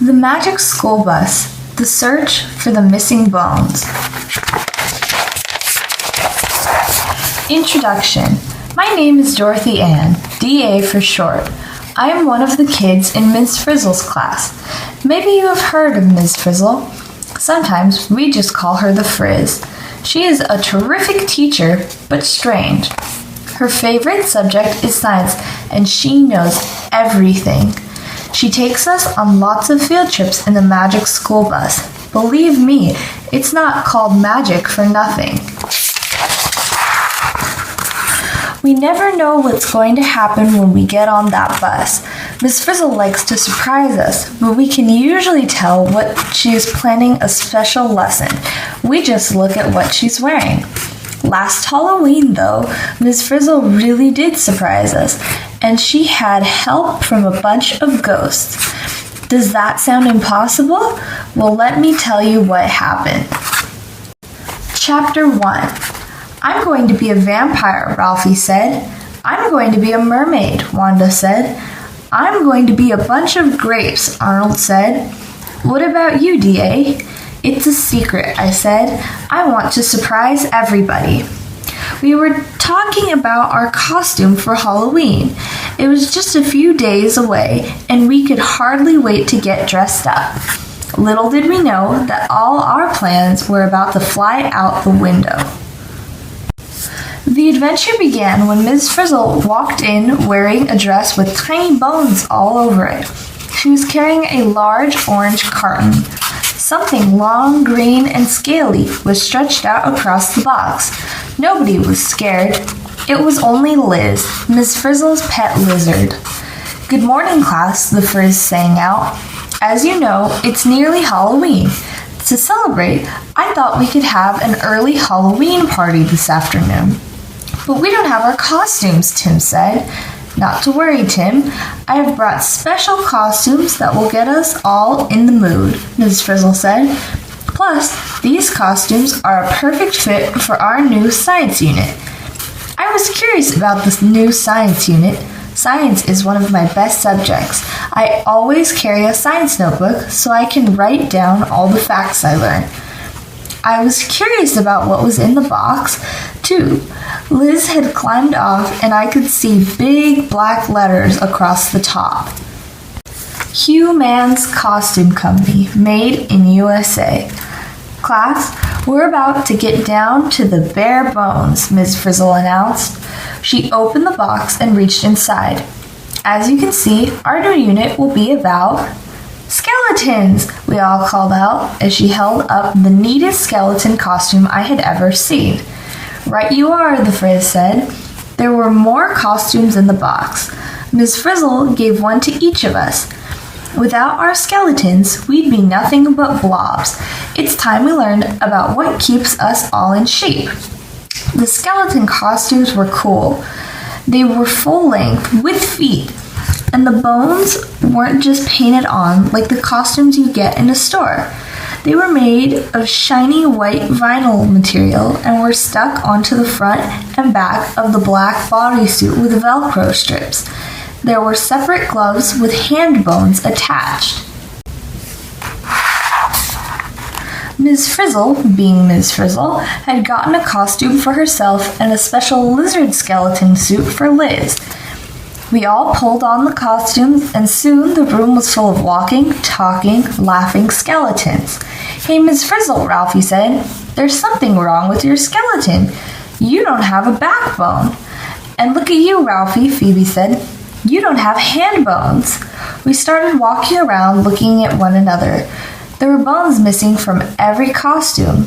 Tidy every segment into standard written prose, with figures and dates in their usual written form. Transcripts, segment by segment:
The Magic School Bus, The Search for the Missing Bones. Introduction. My name is Dorothy Ann, DA for short. I am one of the kids in Ms. Frizzle's class. Maybe you have heard of Ms. Frizzle. Sometimes we just call her the Frizz. She is a terrific teacher, but strange. Her favorite subject is science, and she knows everything. She takes us on lots of field trips in the Magic School Bus. Believe me, it's not called magic for nothing. We never know what's going to happen when we get on that bus. Miss Frizzle likes to surprise us, but we can usually tell what she is planning a special lesson. We just look at what she's wearing. Last Halloween, though, Miss Frizzle really did surprise us, and she had help from a bunch of ghosts. Does that sound impossible? Well, let me tell you what happened. Chapter 1. I'm going to be a vampire, Ralphie said. I'm going to be a mermaid, Wanda said. I'm going to be a bunch of grapes, Arnold said. What about you, D.A.? It's a secret, I said. I want to surprise everybody. We were talking about our costume for Halloween. It was just a few days away, and we could hardly wait to get dressed up. Little did we know that all our plans were about to fly out the window. The adventure began when Ms. Frizzle walked in wearing a dress with tiny bones all over it. She was carrying a large orange carton. Something long, green, and scaly was stretched out across the box. Nobody was scared. It was only Liz, Miss Frizzle's pet lizard. Good morning, class, the Frizz sang out. As you know, it's nearly Halloween. To celebrate, I thought we could have an early Halloween party this afternoon. But we don't have our costumes, Tim said. Not to worry, Tim. I have brought special costumes that will get us all in the mood, Ms. Frizzle said. Plus, these costumes are a perfect fit for our new science unit. I was curious about this new science unit. Science is one of my best subjects. I always carry a science notebook so I can write down all the facts I learn. I was curious about what was in the box, too. Liz had climbed off, and I could see big black letters across the top. Hugh Mann's Costume Company, made in USA. Class, we're about to get down to the bare bones, Ms. Frizzle announced. She opened the box and reached inside. As you can see, our new unit will be about skeletons, we all called out as she held up the neatest skeleton costume I had ever seen. Right you are, the Frizz said. There were more costumes in the box. Ms. Frizzle gave one to each of us. Without our skeletons, we'd be nothing but blobs. It's time we learned about what keeps us all in shape. The skeleton costumes were cool. They were full length with feet. And the bones weren't just painted on like the costumes you get in a store. They were made of shiny white vinyl material and were stuck onto the front and back of the black bodysuit with Velcro strips. There were separate gloves with hand bones attached. Ms. Frizzle, being Ms. Frizzle, had gotten a costume for herself and a special lizard skeleton suit for Liz. We all pulled on the costumes, and soon the room was full of walking, talking, laughing skeletons. Hey, Ms. Frizzle, Ralphie said, there's something wrong with your skeleton. You don't have a backbone. And look at you, Ralphie, Phoebe said. You don't have hand bones. We started walking around looking at one another. There were bones missing from every costume.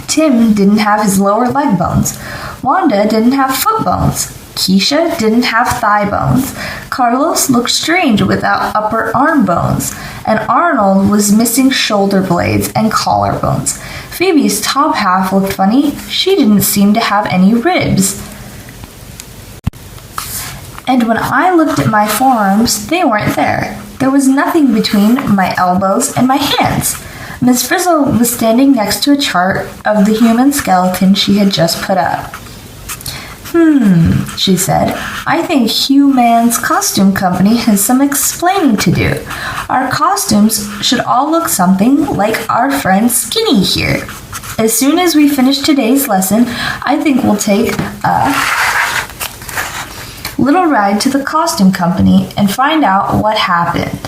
Tim didn't have his lower leg bones. Wanda didn't have foot bones. Keisha didn't have thigh bones. Carlos looked strange without upper arm bones. And Arnold was missing shoulder blades and collarbones. Phoebe's top half looked funny. She didn't seem to have any ribs. And when I looked at my forearms, they weren't there. There was nothing between my elbows and my hands. Miss Frizzle was standing next to a chart of the human skeleton she had just put up. She said, I think Hugh Mann's Costume Company has some explaining to do. Our costumes should all look something like our friend Skinny here. As soon as we finish today's lesson, I think we'll take a little ride to the costume company and find out what happened.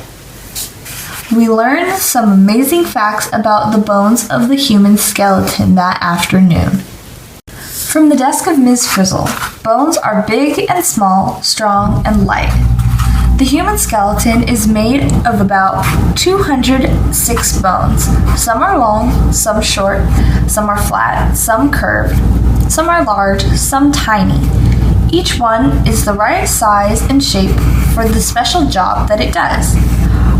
We learned some amazing facts about the bones of the human skeleton that afternoon. From the desk of Ms. Frizzle, bones are big and small, strong and light. The human skeleton is made of about 206 bones. Some are long, some short, some are flat, some curved, some are large, some tiny. Each one is the right size and shape for the special job that it does.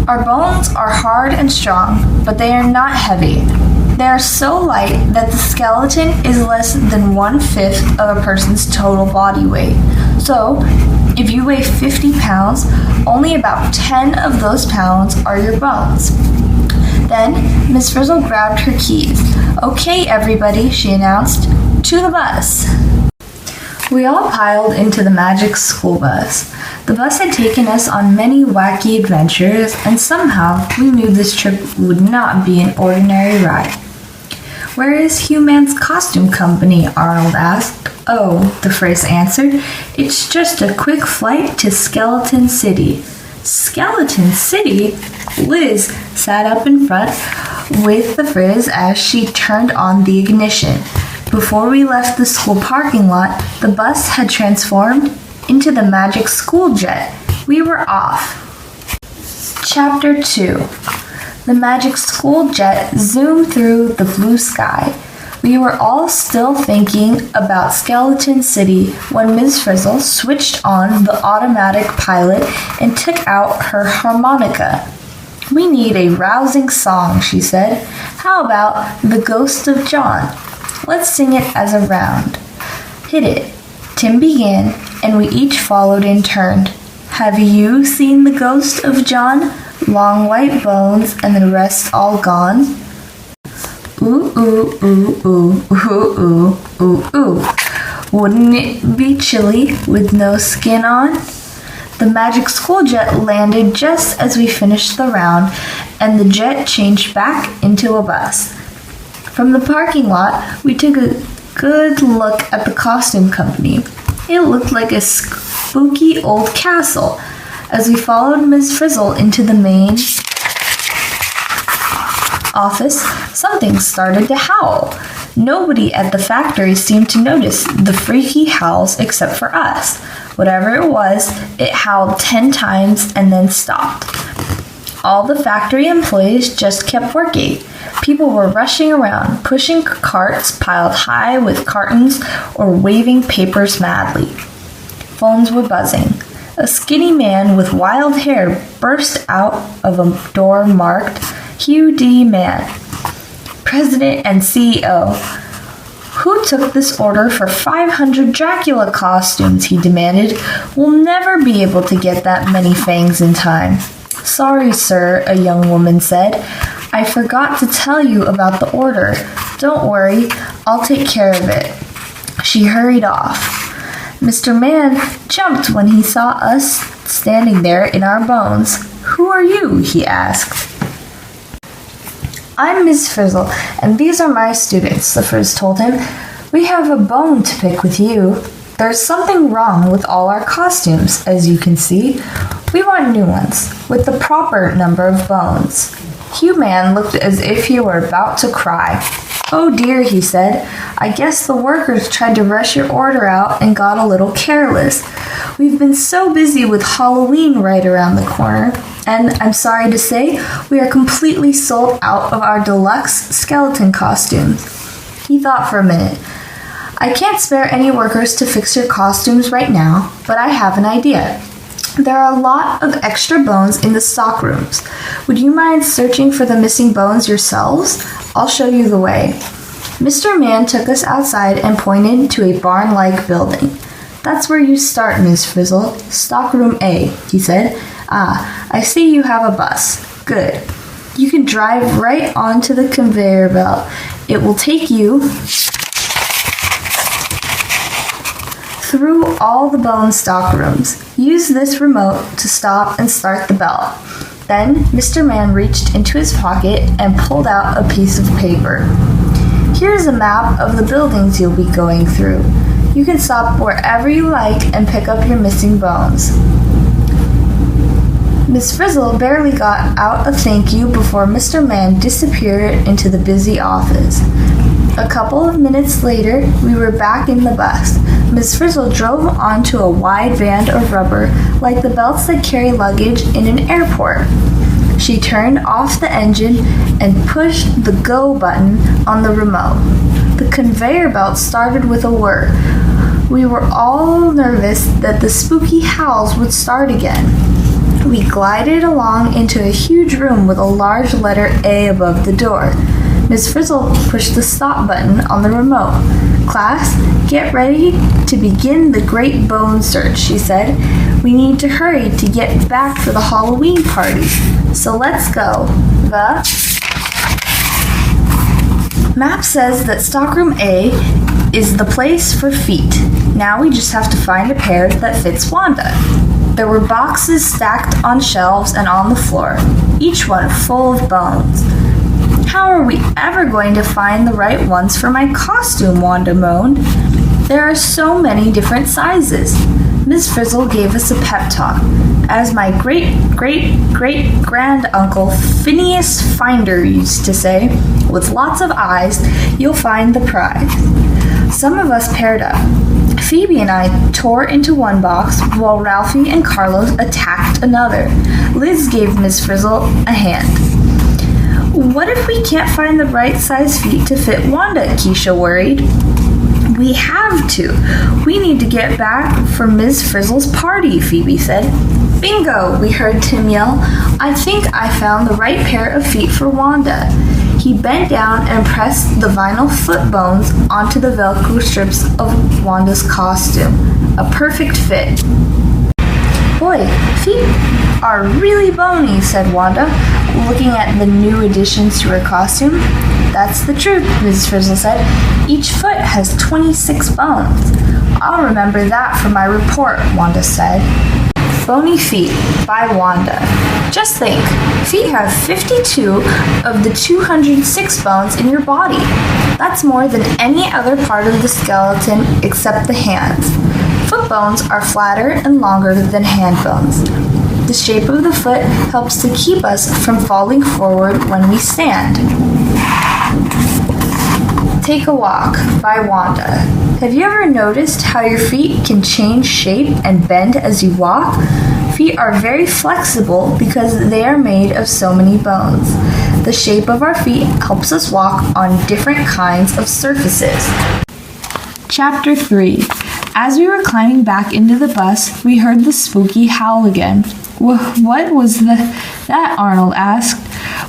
Our bones are hard and strong, but they are not heavy. They are so light that the skeleton is less than 1/5 of a person's total body weight. So, if you weigh 50 pounds, only about 10 of those pounds are your bones. Then, Miss Frizzle grabbed her keys. "Okay, everybody," she announced, "to the bus." We all piled into the magic school bus. The bus had taken us on many wacky adventures, and somehow we knew this trip would not be an ordinary ride. "Where is Hugh Man's costume company?" Arnold asked. "Oh," the Frizz answered, "it's just a quick flight to Skeleton City." "Skeleton City?" Liz sat up in front with the Frizz as she turned on the ignition. Before we left the school parking lot, the bus had transformed into the magic school jet. We were off. Chapter 2. The magic school jet zoomed through the blue sky. We were all still thinking about Skeleton City when Ms. Frizzle switched on the automatic pilot and took out her harmonica. "We need a rousing song," she said. "How about The Ghost of John? Let's sing it as a round." "Hit it." Tim began, and we each followed in turn. "Have you seen the ghost of John? Long white bones and the rest all gone. Ooh, ooh, ooh, ooh, ooh, ooh, ooh, ooh. Wouldn't it be chilly with no skin on?" The magic school jet landed just as we finished the round, and the jet changed back into a bus. From the parking lot, we took a good look at the costume company. It looked like a spooky old castle. As we followed Ms. Frizzle into the main office, something started to howl. Nobody at the factory seemed to notice the freaky howls except for us. Whatever it was, it howled 10 times and then stopped. All the factory employees just kept working. People were rushing around, pushing carts piled high with cartons or waving papers madly. Phones were buzzing. A skinny man with wild hair burst out of a door marked Hugh D. Mann, President and CEO. "Who took this order for 500 Dracula costumes?" he demanded. "We'll never be able to get that many fangs in time." "Sorry, sir," a young woman said. "I forgot to tell you about the order. Don't worry, I'll take care of it." She hurried off. Mr. Mann jumped when he saw us standing there in our bones. "Who are you?" he asked. "I'm Ms. Frizzle, and these are my students," the Frizz told him. "We have a bone to pick with you. There's something wrong with all our costumes, as you can see. We want new ones, with the proper number of bones." Hugh Mann looked as if he were about to cry. "Oh dear," he said. "I guess the workers tried to rush your order out and got a little careless. We've been so busy with Halloween right around the corner, and I'm sorry to say, we are completely sold out of our deluxe skeleton costumes." He thought for a minute. "I can't spare any workers to fix your costumes right now, but I have an idea. There are a lot of extra bones in the stock rooms. Would you mind searching for the missing bones yourselves? I'll show you the way." Mr. Mann took us outside and pointed to a barn-like building. "That's where you start, Ms. Frizzle. Stockroom A," he said. "Ah, I see you have a bus. Good. You can drive right onto the conveyor belt. It will take you through all the bone stock rooms. Use this remote to stop and start the belt. Then Mr. Man reached into his pocket and pulled out a piece of paper. Here's a map of the buildings you'll be going through. You can stop wherever you like and pick up your missing bones. Miss Frizzle barely got out a thank you before Mr. Man disappeared into the busy office. A couple of minutes later, we were back in the bus. Miss Frizzle drove onto a wide band of rubber, like the belts that carry luggage in an airport. She turned off the engine and pushed the go button on the remote. The conveyor belt started with a whir. We were all nervous that the spooky howls would start again. We glided along into a huge room with a large letter A above the door. Miss Frizzle pushed the stop button on the remote. Class, get ready to begin the great bone search, she said. We need to hurry to get back for the Halloween party. So let's go. The map says that stockroom A is the place for feet. Now we just have to find a pair that fits Wanda. There were boxes stacked on shelves and on the floor, each one full of bones. How are we ever going to find the right ones for my costume? Wanda moaned. There are so many different sizes. Miss Frizzle gave us a pep talk. As my great-great-great-granduncle Phineas Finder used to say, with lots of eyes, you'll find the prize. Some of us paired up. Phoebe and I tore into one box, while Ralphie and Carlos attacked another. Liz gave Miss Frizzle a hand. What if we can't find the right size feet to fit Wanda? Keisha worried. We have to. We need to get back for Miss Frizzle's party, Phoebe said. Bingo, we heard Tim yell. I think I found the right pair of feet for Wanda. He bent down and pressed the vinyl foot bones onto the Velcro strips of Wanda's costume. A perfect fit. Boy, feet are really bony, said Wanda, looking at the new additions to her costume. That's the truth, Mrs. Frizzle said. Each foot has 26 bones. I'll remember that for my report, Wanda said. Bony Feet by Wanda. Just think, feet have 52 of the 206 bones in your body. That's more than any other part of the skeleton except the hands. Foot bones are flatter and longer than hand bones. The shape of the foot helps to keep us from falling forward when we stand. Take a Walk by Wanda. Have you ever noticed how your feet can change shape and bend as you walk? Feet are very flexible because they are made of so many bones. The shape of our feet helps us walk on different kinds of surfaces. Chapter 3. As we were climbing back into the bus, we heard the spooky howl again. What was that? Arnold asked.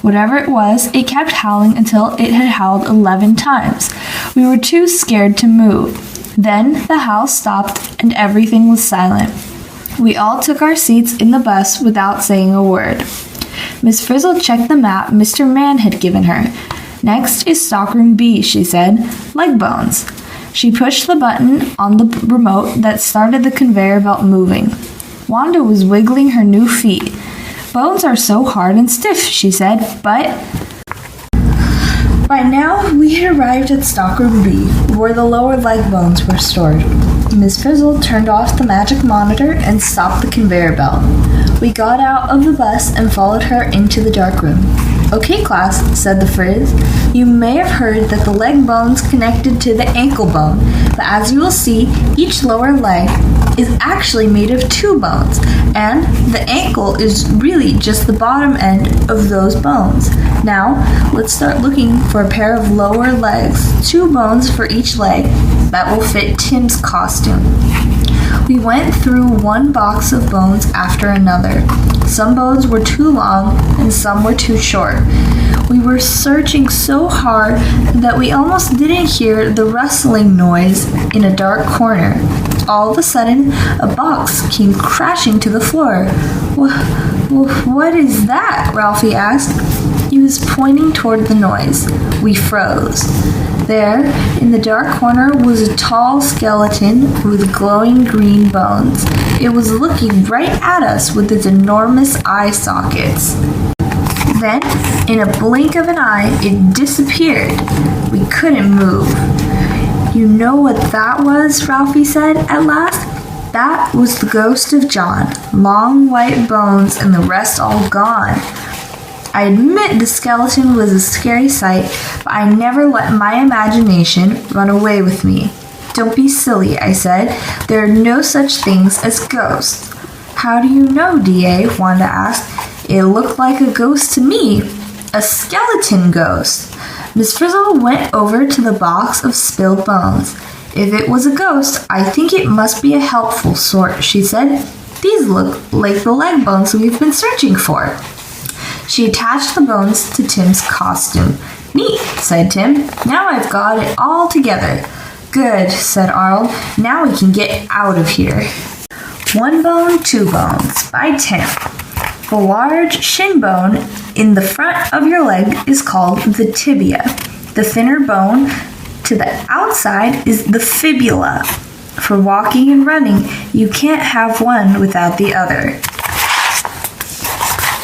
Whatever it was, it kept howling until it had howled 11 times. We were too scared to move. Then the howl stopped and everything was silent. We all took our seats in the bus without saying a word. Miss Frizzle checked the map Mr. Man had given her. Next is stockroom B, she said. Leg bones. She pushed the button on the remote that started the conveyor belt moving. Wanda was wiggling her new feet. Bones are so hard and stiff, she said, but... By now, we had arrived at stockroom B, where the lower leg bones were stored. Miss Frizzle turned off the magic monitor and stopped the conveyor belt. We got out of the bus and followed her into the dark room. Okay, class, said the Frizz. You may have heard that the leg bones connected to the ankle bone, but as you will see, each lower leg is actually made of 2 bones, and the ankle is really just the bottom end of those bones. Now, let's start looking for a pair of lower legs, 2 bones for each leg, that will fit Tim's costume. We went through one box of bones after another. Some bones were too long and some were too short. We were searching so hard that we almost didn't hear the rustling noise in a dark corner. All of a sudden, a box came crashing to the floor. What is that? Ralphie asked. He was pointing toward the noise. We froze. There, in the dark corner, was a tall skeleton with glowing green bones. It was looking right at us with its enormous eye sockets. Then, in a blink of an eye, it disappeared. We couldn't move. You know what that was? Ralphie said at last. That was the ghost of John. Long white bones and the rest all gone. I admit the skeleton was a scary sight, but I never let my imagination run away with me. Don't be silly, I said. There are no such things as ghosts. How do you know, D.A.? Wanda asked. It looked like a ghost to me. A skeleton ghost. Miss Frizzle went over to the box of spilled bones. If it was a ghost, I think it must be a helpful sort, she said. These look like the leg bones we've been searching for. She attached the bones to Tim's costume. Neat, said Tim. Now I've got it all together. Good, said Arnold. Now we can get out of here. One Bone, Two Bones by Tim. The large shin bone in the front of your leg is called the tibia. The thinner bone to the outside is the fibula. For walking and running, you can't have one without the other.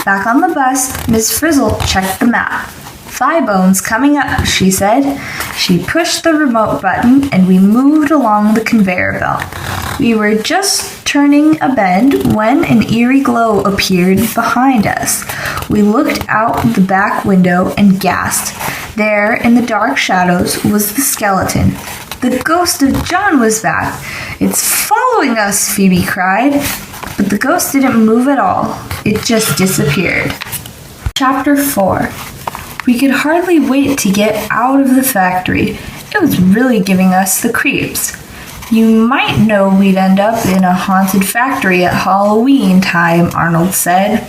Back on the bus, Miss Frizzle checked the map. Thigh bones coming up, she said. She pushed the remote button and we moved along the conveyor belt. We were just turning a bend when an eerie glow appeared behind us. We looked out the back window and gasped. There, in the dark shadows, was the skeleton. The ghost of John was back. It's following us, Phoebe cried. But the ghost didn't move at all. It just disappeared. Chapter 4. We could hardly wait to get out of the factory. It was really giving us the creeps. You might know we'd end up in a haunted factory at Halloween time, Arnold said.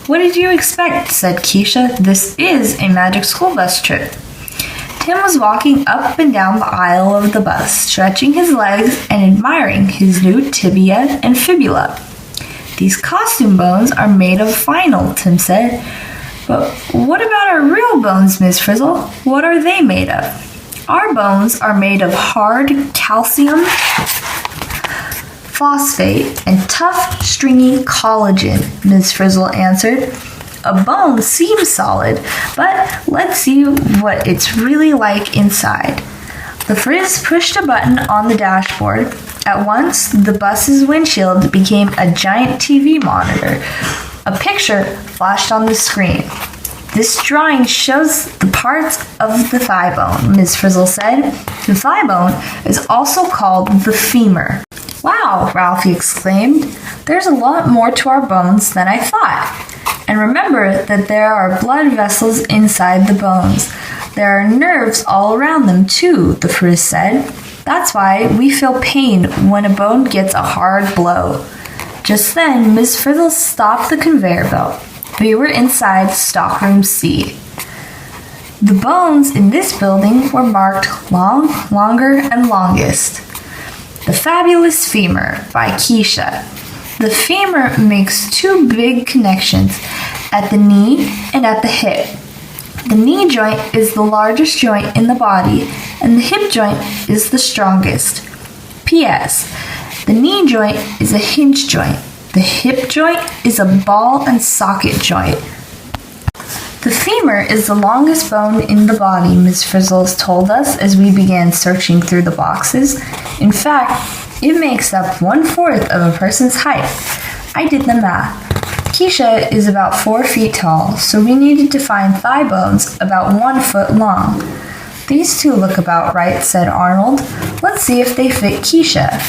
What did you expect? Said Keisha. This is a magic school bus trip. Tim was walking up and down the aisle of the bus, stretching his legs and admiring his new tibia and fibula. These costume bones are made of vinyl, Tim said. But what about our real bones, Miss Frizzle? What are they made of? Our bones are made of hard calcium phosphate and tough, stringy collagen, Miss Frizzle answered. A bone seems solid, but let's see what it's really like inside. The Frizz pushed a button on the dashboard. At once, the bus's windshield became a giant TV monitor. A picture flashed on the screen. This drawing shows the parts of the thigh bone, Ms. Frizzle said. The thigh bone is also called the femur. Wow, Ralphie exclaimed. There's a lot more to our bones than I thought. And remember that there are blood vessels inside the bones. There are nerves all around them too, the Frizz said. That's why we feel pain when a bone gets a hard blow. Just then, Miss Frizzle stopped the conveyor belt. We were inside stockroom C. The bones in this building were marked long, longer, and longest. The Fabulous Femur by Keisha. The femur makes two big connections at the knee and at the hip. The knee joint is the largest joint in the body, and the hip joint is the strongest. P.S. The knee joint is a hinge joint. The hip joint is a ball and socket joint. The femur is the longest bone in the body, Ms. Frizzle told us as we began searching through the boxes. In fact, it makes up 1/4 of a person's height. I did the math. Keisha is about 4 feet tall, so we needed to find thigh bones about 1 foot long. These two look about right, said Arnold. Let's see if they fit Keisha.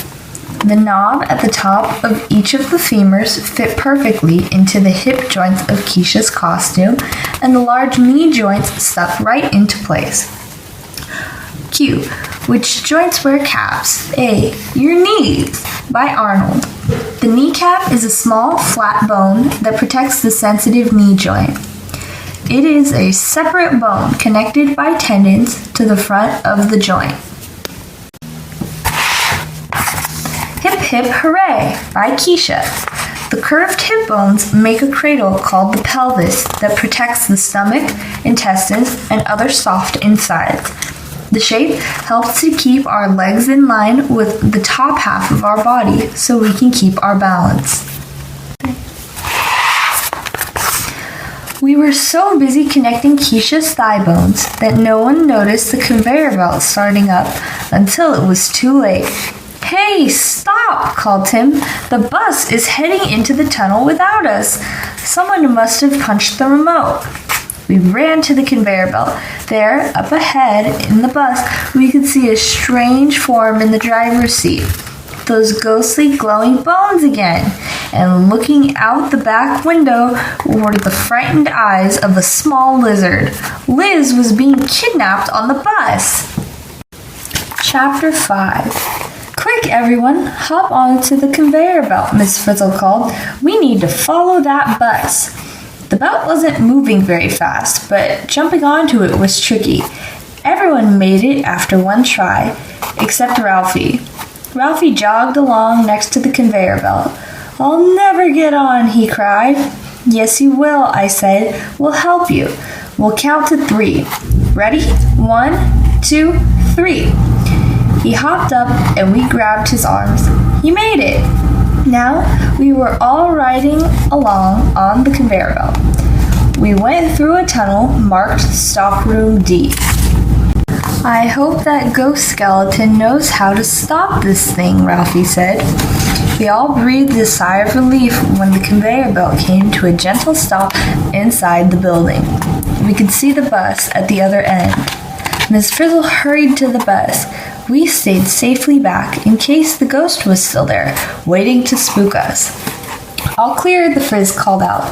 The knob at the top of each of the femurs fit perfectly into the hip joints of Keisha's costume, and the large knee joints stuck right into place. Q. Which joints wear caps? A. Your knees, by Arnold. The kneecap is a small, flat bone that protects the sensitive knee joint. It is a separate bone connected by tendons to the front of the joint. Hip Hip Hooray by Keisha. The curved hip bones make a cradle called the pelvis that protects the stomach, intestines, and other soft insides. The shape helps to keep our legs in line with the top half of our body so we can keep our balance. We were so busy connecting Keisha's thigh bones that no one noticed the conveyor belt starting up until it was too late. "Hey, stop!" called Tim. "The bus is heading into the tunnel without us. Someone must have punched the remote." We ran to the conveyor belt. There, up ahead in the bus, we could see a strange form in the driver's seat. Those ghostly glowing bones again. And looking out the back window were the frightened eyes of a small lizard. Liz was being kidnapped on the bus. Chapter 5. "Quick, everyone, hop onto the conveyor belt," Miss Frizzle called. "We need to follow that bus." The belt wasn't moving very fast, but jumping onto it was tricky. Everyone made it after one try, except Ralphie. Ralphie jogged along next to the conveyor belt. "I'll never get on," he cried. "Yes, you will," I said. "We'll help you. We'll count to 3. Ready? 1, 2, 3. He hopped up and we grabbed his arms. He made it. Now we were all riding along on the conveyor belt. We went through a tunnel marked Stockroom D. "I hope that ghost skeleton knows how to stop this thing," Ralphie said. We all breathed a sigh of relief when the conveyor belt came to a gentle stop inside the building. We could see the bus at the other end. Miss Frizzle hurried to the bus. We stayed safely back in case the ghost was still there, waiting to spook us. "All clear," the Frizz called out.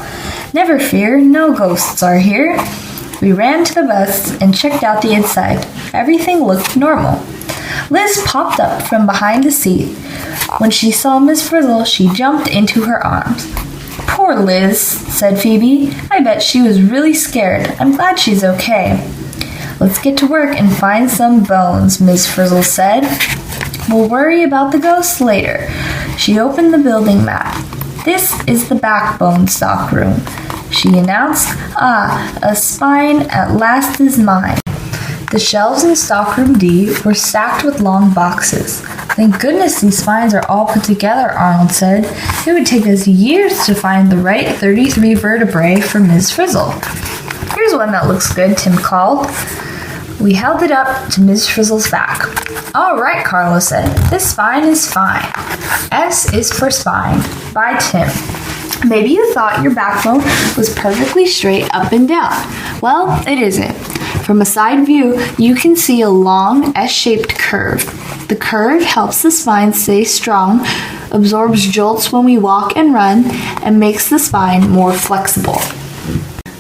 "Never fear, no ghosts are here." We ran to the bus and checked out the inside. Everything looked normal. Liz popped up from behind the seat. When she saw Miss Frizzle, she jumped into her arms. "Poor Liz," said Phoebe. "I bet she was really scared. I'm glad she's okay." "Let's get to work and find some bones," Miss Frizzle said. "We'll worry about the ghosts later." She opened the building map. "This is the backbone stockroom," she announced. "Ah, a spine at last is mine." The shelves in Stockroom D were stacked with long boxes. "Thank goodness these spines are all put together," Arnold said. "It would take us years to find the right 33 vertebrae for Miss Frizzle." "Here's one that looks good," Tim called. We held it up to Miss Frizzle's back. "All right," Carlo said. "This spine is fine." S is for spine, by Tim. Maybe you thought your backbone was perfectly straight up and down. Well, it isn't. From a side view, you can see a long S-shaped curve. The curve helps the spine stay strong, absorbs jolts when we walk and run, and makes the spine more flexible.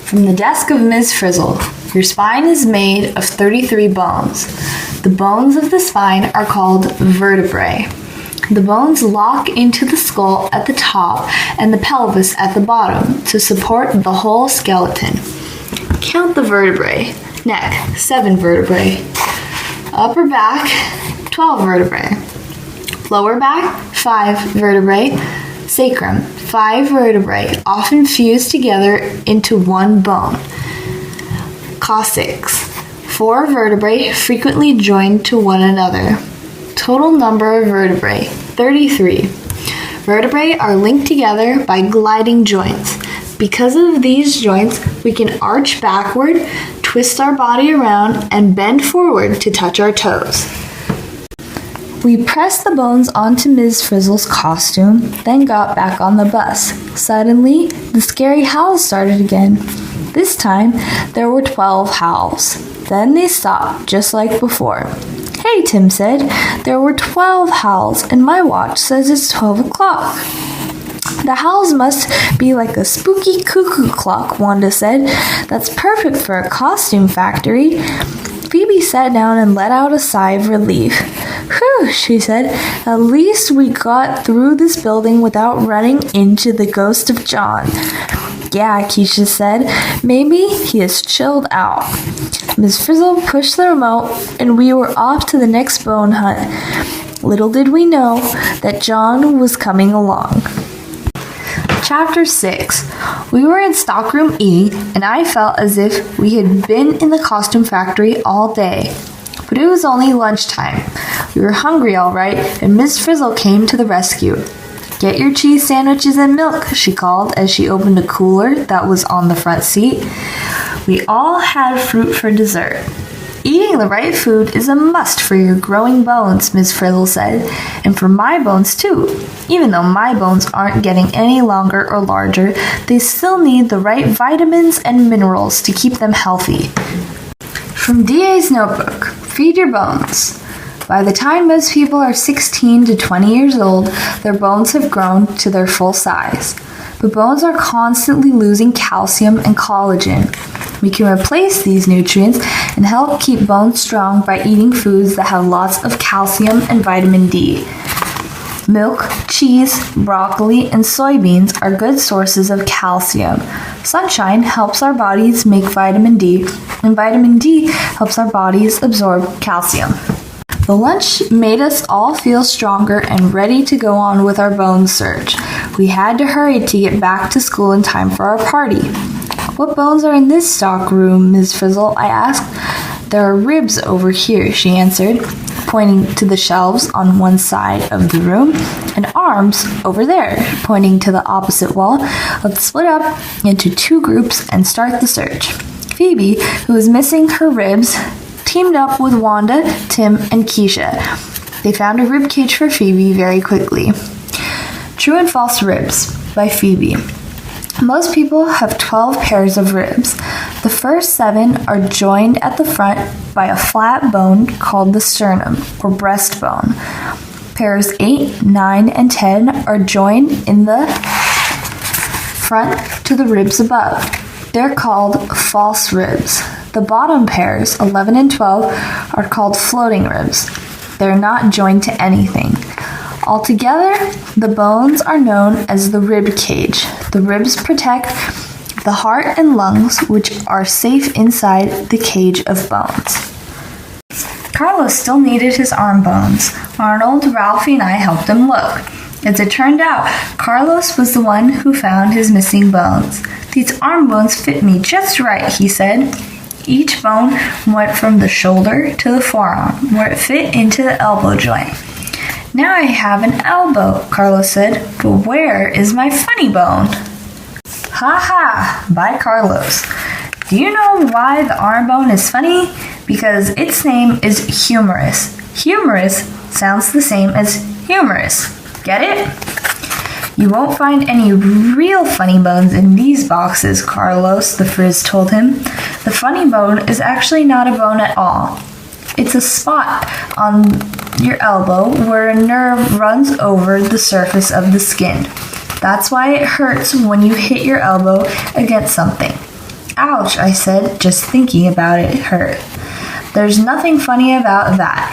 From the desk of Ms. Frizzle, your spine is made of 33 bones. The bones of the spine are called vertebrae. The bones lock into the skull at the top and the pelvis at the bottom to support the whole skeleton. Count the vertebrae. Neck, 7 vertebrae. Upper back, 12 vertebrae. Lower back, 5 vertebrae. Sacrum, 5 vertebrae, often fused together into one bone. Coccyx, 4 vertebrae frequently joined to one another. Total number of vertebrae, 33. Vertebrae are linked together by gliding joints. Because of these joints, we can arch backward, twist our body around, and bend forward to touch our toes. We pressed the bones onto Ms. Frizzle's costume, then got back on the bus. Suddenly, the scary howls started again. This time, there were 12 howls. Then they stopped, just like before. "Hey," Tim said, "there were 12 howls, and my watch says it's 12 o'clock. "The howls must be like a spooky cuckoo clock," Wanda said. "That's perfect for a costume factory." Phoebe sat down and let out a sigh of relief. "Whew," she said. "At least we got through this building without running into the ghost of John." "Yeah," Keisha said. "Maybe he has chilled out." Miss Frizzle pushed the remote, and we were off to the next bone hunt. Little did we know that John was coming along. Chapter 6. We were in stockroom eating, and I felt as if we had been in the costume factory all day. But it was only lunchtime. We were hungry all right, and Miss Frizzle came to the rescue. "Get your cheese sandwiches and milk," she called as she opened a cooler that was on the front seat. We all had fruit for dessert. "Eating the right food is a must for your growing bones," Miss Frizzle said, "and for my bones too. Even though my bones aren't getting any longer or larger, they still need the right vitamins and minerals to keep them healthy." From D.A.'s notebook, Feed Your Bones. By the time most people are 16 to 20 years old, their bones have grown to their full size. But bones are constantly losing calcium and collagen. We can replace these nutrients and help keep bones strong by eating foods that have lots of calcium and vitamin D. Milk, cheese, broccoli, and soybeans are good sources of calcium. Sunshine helps our bodies make vitamin D, and vitamin D helps our bodies absorb calcium. The lunch made us all feel stronger and ready to go on with our bone search. We had to hurry to get back to school in time for our party. "What bones are in this stock room, Ms. Frizzle?" I asked. "There are ribs over here," she answered, pointing to the shelves on one side of the room, "and arms over there," pointing to the opposite wall. "Let's split up into two groups and start the search." Phoebe, who was missing her ribs, teamed up with Wanda, Tim, and Keisha. They found a rib cage for Phoebe very quickly. True and False Ribs by Phoebe. Most people have 12 pairs of ribs. The first 7 are joined at the front by a flat bone called the sternum or breastbone. Pairs 8, 9, and 10 are joined in the front to the ribs above. They're called false ribs. The bottom pairs, 11 and 12, are called floating ribs. They're not joined to anything. Altogether, the bones are known as the rib cage. The ribs protect the heart and lungs, which are safe inside the cage of bones. Carlos still needed his arm bones. Arnold, Ralphie, and I helped him look. As it turned out, Carlos was the one who found his missing bones. "These arm bones fit me just right," he said. Each bone went from the shoulder to the forearm, where it fit into the elbow joint. "Now I have an elbow," Carlos said, "but where is my funny bone?" Ha ha, by Carlos. Do you know why the arm bone is funny? Because its name is humerus. Humerus sounds the same as humorous. Get it? "You won't find any real funny bones in these boxes, Carlos," the Frizz told him. "The funny bone is actually not a bone at all. It's a spot on your elbow where a nerve runs over the surface of the skin. That's why it hurts when you hit your elbow against something." "Ouch," I said, just thinking about it hurt. "There's nothing funny about that."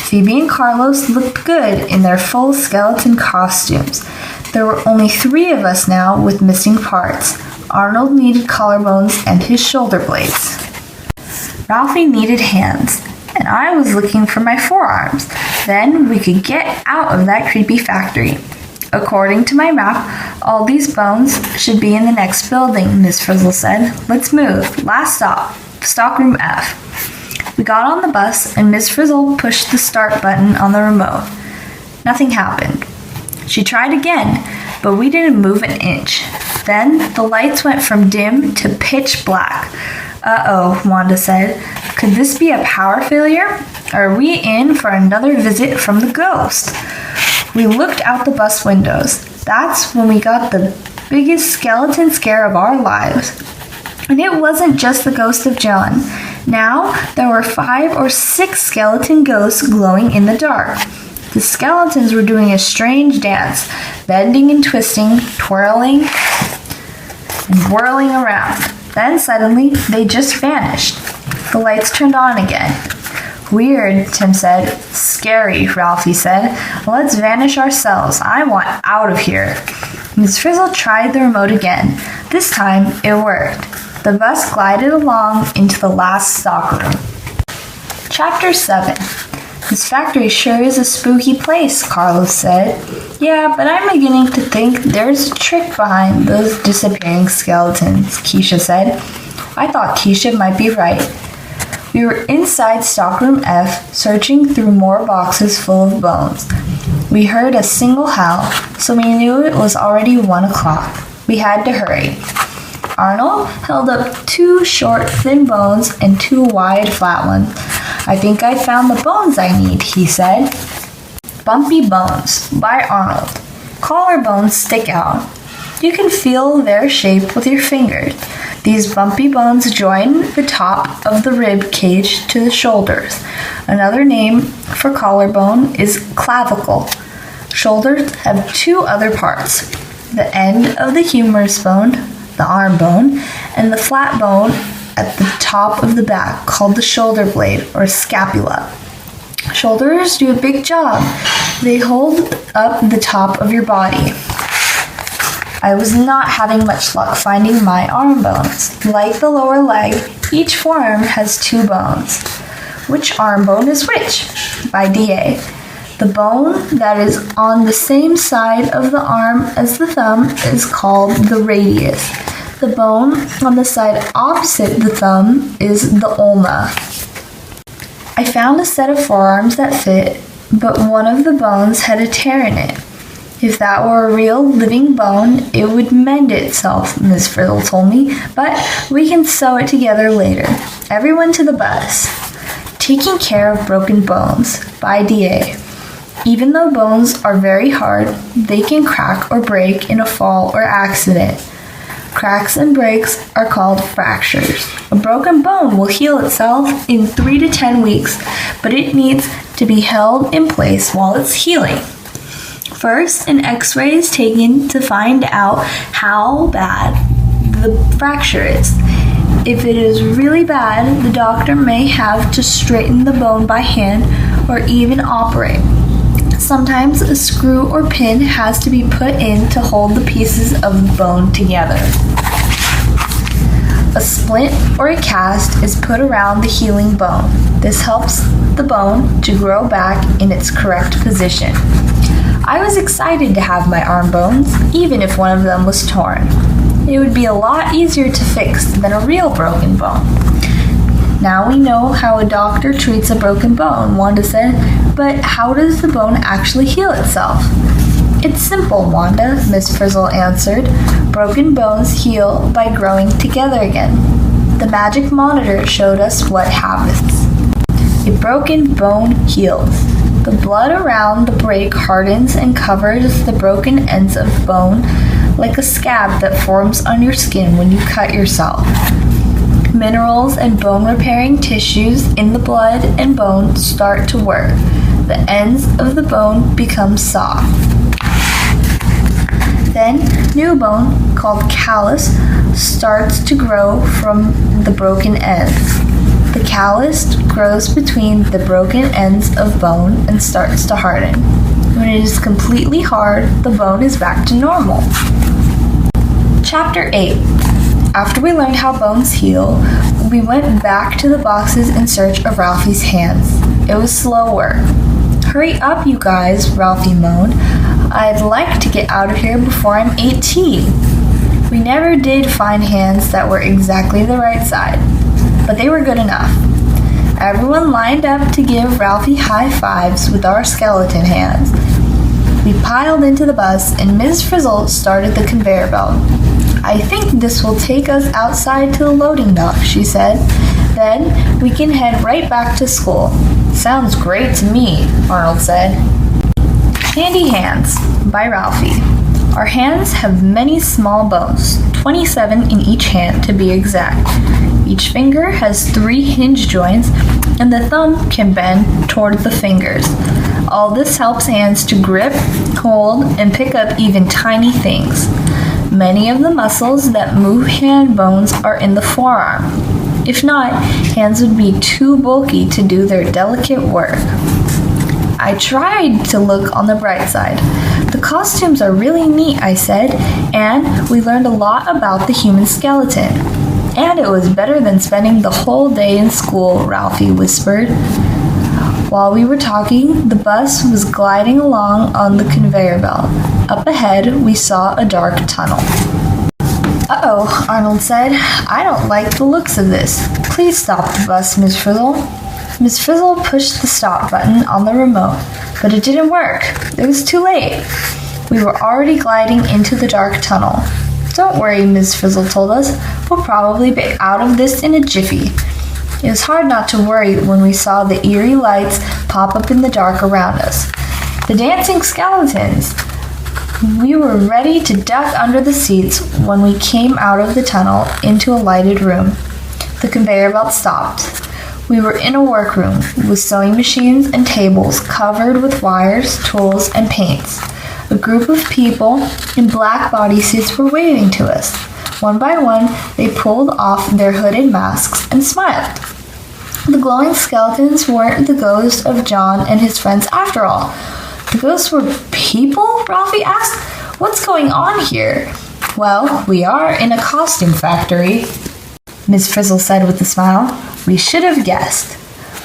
Phoebe and Carlos looked good in their full skeleton costumes. There were only 3 of us now with missing parts. Arnold needed collarbones and his shoulder blades. Ralphie needed hands, and I was looking for my forearms. Then we could get out of that creepy factory. "According to my map, all these bones should be in the next building," Miss Frizzle said. "Let's move. Last stop, stockroom F." We got on the bus, and Miss Frizzle pushed the start button on the remote. Nothing happened. She tried again, but we didn't move an inch. Then the lights went from dim to pitch black. "Uh-oh," Wanda said. "Could this be a power failure? Are we in for another visit from the ghost?" We looked out the bus windows. That's when we got the biggest skeleton scare of our lives. And it wasn't just the ghost of John. Now there were 5 or 6 skeleton ghosts glowing in the dark. The skeletons were doing a strange dance, bending and twisting, twirling and whirling around. Then suddenly, they just vanished. The lights turned on again. "Weird," Tim said. "Scary," Ralphie said. "Let's vanish ourselves. I want out of here." Miss Frizzle tried the remote again. This time, it worked. The bus glided along into the last stockroom. Chapter 7. This factory sure is a spooky place, Carlos said. Yeah, but I'm beginning to think there's a trick behind those disappearing skeletons, Keisha said. I thought Keisha might be right. We were inside stockroom F, searching through more boxes full of bones. We heard a single howl, so we knew it was already 1 o'clock. We had to hurry. Arnold held up 2 short, thin bones and 2 wide, flat ones. I think I found the bones I need, he said. Bumpy bones by Arnold. Collarbones stick out. You can feel their shape with your fingers. These bumpy bones join the top of the rib cage to the shoulders. Another name for collarbone is clavicle. Shoulders have 2 other parts, the end of the humerus bone, the arm bone, and the flat bone at the top of the back called the shoulder blade or scapula. Shoulders do a big job. They hold up the top of your body. I was not having much luck finding my arm bones. Like the lower leg, each forearm has 2 bones. Which arm bone is which? By DA. The bone that is on the same side of the arm as the thumb is called the radius. The bone on the side opposite the thumb is the ulna. I found a set of forearms that fit, but one of the bones had a tear in it. If that were a real living bone, it would mend itself, Miss Frizzle told me, but we can sew it together later. Everyone to the bus. Taking care of broken bones by DA. Even though bones are very hard, they can crack or break in a fall or accident. Cracks and breaks are called fractures. A broken bone will heal itself in 3 to 10 weeks, but it needs to be held in place while it's healing. First, an x-ray is taken to find out how bad the fracture is. If it is really bad, the doctor may have to straighten the bone by hand or even operate. Sometimes a screw or pin has to be put in to hold the pieces of the bone together. A splint or a cast is put around the healing bone. This helps the bone to grow back in its correct position. I was excited to have my arm bones, even if one of them was torn. It would be a lot easier to fix than a real broken bone. Now we know how a doctor treats a broken bone, Wanda said, but how does the bone actually heal itself? It's simple, Wanda, Miss Frizzle answered. Broken bones heal by growing together again. The magic monitor showed us what happens. A broken bone heals. The blood around the break hardens and covers the broken ends of bone like a scab that forms on your skin when you cut yourself. Minerals and bone-repairing tissues in the blood and bone start to work. The ends of the bone become soft. Then, new bone, called callus, starts to grow from the broken ends. The callus grows between the broken ends of bone and starts to harden. When it is completely hard, the bone is back to normal. Chapter 8. After we learned how bones heal, we went back to the boxes in search of Ralphie's hands. It was slow work. Hurry up, you guys, Ralphie moaned. I'd like to get out of here before I'm 18. We never did find hands that were exactly the right side, but they were good enough. Everyone lined up to give Ralphie high fives with our skeleton hands. We piled into the bus and Ms. Frizzle started the conveyor belt. I think this will take us outside to the loading dock, she said. Then we can head right back to school. Sounds great to me, Arnold said. Handy Hands by Ralphie. Our hands have many small bones, 27 in each hand to be exact. Each finger has 3 hinge joints, and the thumb can bend toward the fingers. All this helps hands to grip, hold, and pick up even tiny things. Many of the muscles that move hand bones are in the forearm. If not, hands would be too bulky to do their delicate work. I tried to look on the bright side. The costumes are really neat, I said, and we learned a lot about the human skeleton. And it was better than spending the whole day in school, Ralphie whispered. While we were talking, the bus was gliding along on the conveyor belt. Up ahead, we saw a dark tunnel. "Uh-oh," Arnold said. "I don't like the looks of this. Please stop the bus, Miss Frizzle." Miss Frizzle pushed the stop button on the remote, but it didn't work. It was too late. We were already gliding into the dark tunnel. "Don't worry," Miss Frizzle told us. "We'll probably be out of this in a jiffy." It was hard not to worry when we saw the eerie lights pop up in the dark around us. The dancing skeletons! We were ready to duck under the seats when we came out of the tunnel into a lighted room. The conveyor belt stopped. We were in a workroom with sewing machines and tables covered with wires, tools, and paints. A group of people in black bodysuits were waving to us. One by one, they pulled off their hooded masks and smiled. The glowing skeletons weren't the ghost of John and his friends after all. The ghosts were people? Ralphie asked. "What's going on here?" "Well, we are in a costume factory," Miss Frizzle said with a smile. "We should have guessed."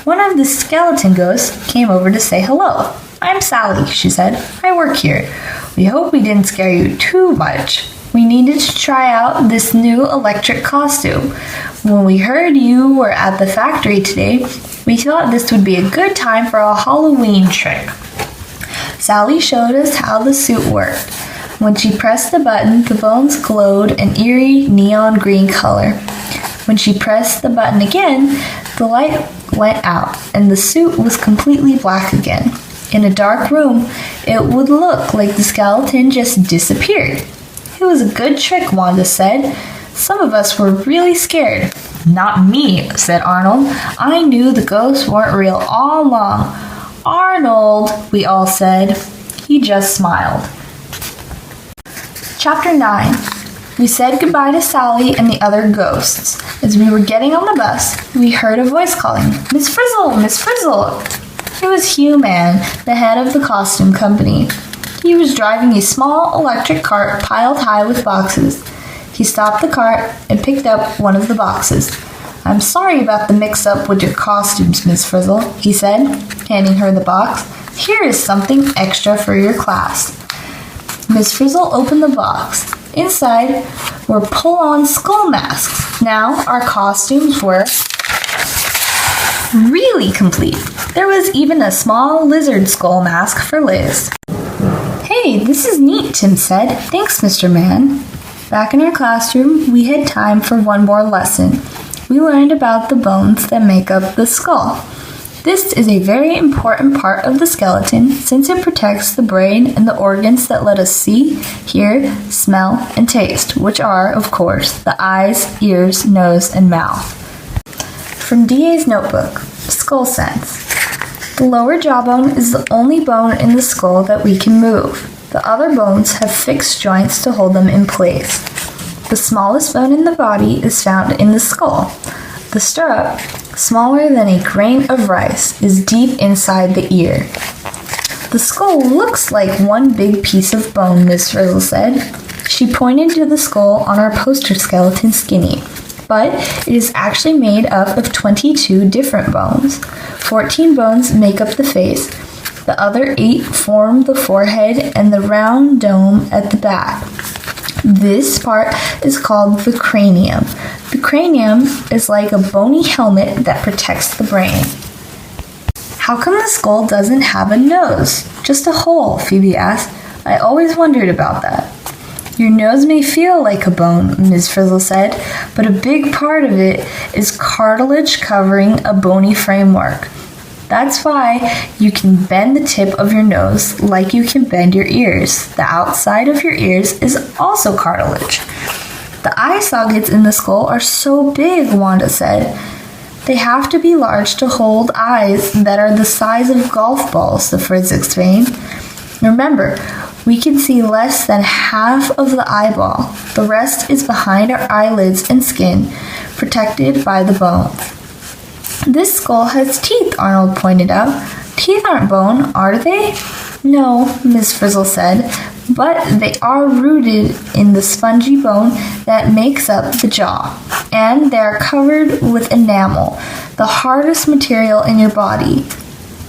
One of the skeleton ghosts came over to say hello. "I'm Sally," she said. "I work here. We hope we didn't scare you too much. We needed to try out this new electric costume. When we heard you were at the factory today, we thought this would be a good time for a Halloween trick." Sally showed us how the suit worked. When she pressed the button, the bones glowed an eerie neon green color. When she pressed the button again, the light went out and the suit was completely black again. In a dark room, it would look like the skeleton just disappeared. "It was a good trick," Wanda said. "Some of us were really scared." "Not me," said Arnold. "I knew the ghosts weren't real all along." "Arnold," we all said. He just smiled. Chapter 9. We said goodbye to Sally and the other ghosts. As we were getting on the bus, we heard a voice calling, "Miss Frizzle! Miss Frizzle!" It was Hugh Man, the head of the costume company. He was driving a small electric cart piled high with boxes. He stopped the cart and picked up one of the boxes. "I'm sorry about the mix-up with your costumes, Miss Frizzle," he said, handing her the box. "Here is something extra for your class." Miss Frizzle opened the box. Inside were pull-on skull masks. Now our costumes were really complete. There was even a small lizard skull mask for Liz. "Hey, this is neat," Tim said. "Thanks, Mr. Man." Back in our classroom, we had time for one more lesson. We learned about the bones that make up the skull. This is a very important part of the skeleton since it protects the brain and the organs that let us see, hear, smell, and taste, which are, of course, the eyes, ears, nose, and mouth. From DA's notebook, Skull Sense. The lower jawbone is the only bone in the skull that we can move. The other bones have fixed joints to hold them in place. The smallest bone in the body is found in the skull. The stirrup, smaller than a grain of rice, is deep inside the ear. "The skull looks like one big piece of bone," Miss Frizzle said. She pointed to the skull on our poster skeleton Skinny. But it is actually made up of 22 different bones. 14 bones make up the face. The other 8 form the forehead and the round dome at the back. This part is called the cranium. The cranium is like a bony helmet that protects the brain. "How come the skull doesn't have a nose? Just a hole?" Phoebe asked. "I always wondered about that." "Your nose may feel like a bone," Ms. Frizzle said, "but a big part of it is cartilage covering a bony framework. That's why you can bend the tip of your nose like you can bend your ears. The outside of your ears is also cartilage." "The eye sockets in the skull are so big," Wanda said. "They have to be large to hold eyes that are the size of golf balls," the Frizz explained. "Remember, we can see less than half of the eyeball. The rest is behind our eyelids and skin, protected by the bones." "This skull has teeth," Arnold pointed out. "Teeth aren't bone, are they?" "No," Miss Frizzle said, "but they are rooted in the spongy bone that makes up the jaw, and they are covered with enamel, the hardest material in your body.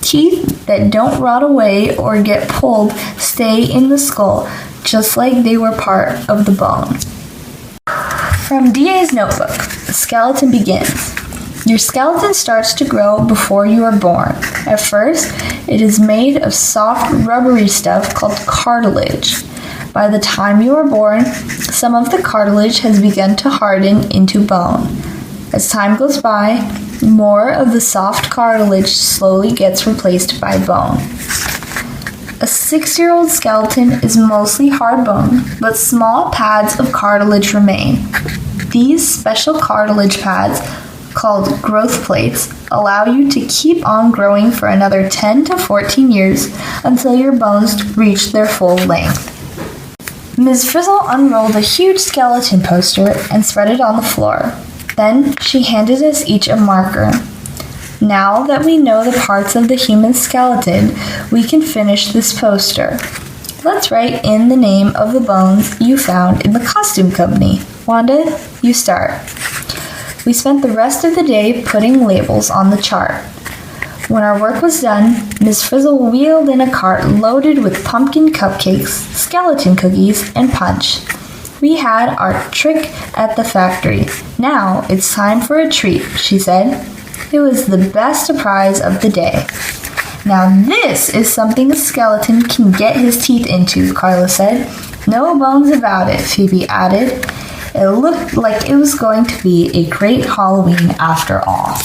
Teeth that don't rot away or get pulled stay in the skull, just like they were part of the bone. From DA's notebook, the skeleton begins. Your skeleton starts to grow before you are born. At first, it is made of soft, rubbery stuff called cartilage. By the time you are born, some of the cartilage has begun to harden into bone. As time goes by, more of the soft cartilage slowly gets replaced by bone. A 6-year-old skeleton is mostly hard bone, but small pads of cartilage remain. These special cartilage pads, called growth plates, allow you to keep on growing for another 10 to 14 years until your bones reach their full length. Ms. Frizzle unrolled a huge skeleton poster and spread it on the floor. Then she handed us each a marker. Now that we know the parts of the human skeleton, we can finish this poster. Let's write in the name of the bones you found in the costume company. Wanda, you start. We spent the rest of the day putting labels on the chart. When our work was done, Ms. Frizzle wheeled in a cart loaded with pumpkin cupcakes, skeleton cookies, and punch. We had our trick at the factory. Now it's time for a treat, she said. It was the best surprise of the day. Now this is something a skeleton can get his teeth into, Carla said. No bones about it, Phoebe added. It looked like it was going to be a great Halloween after all.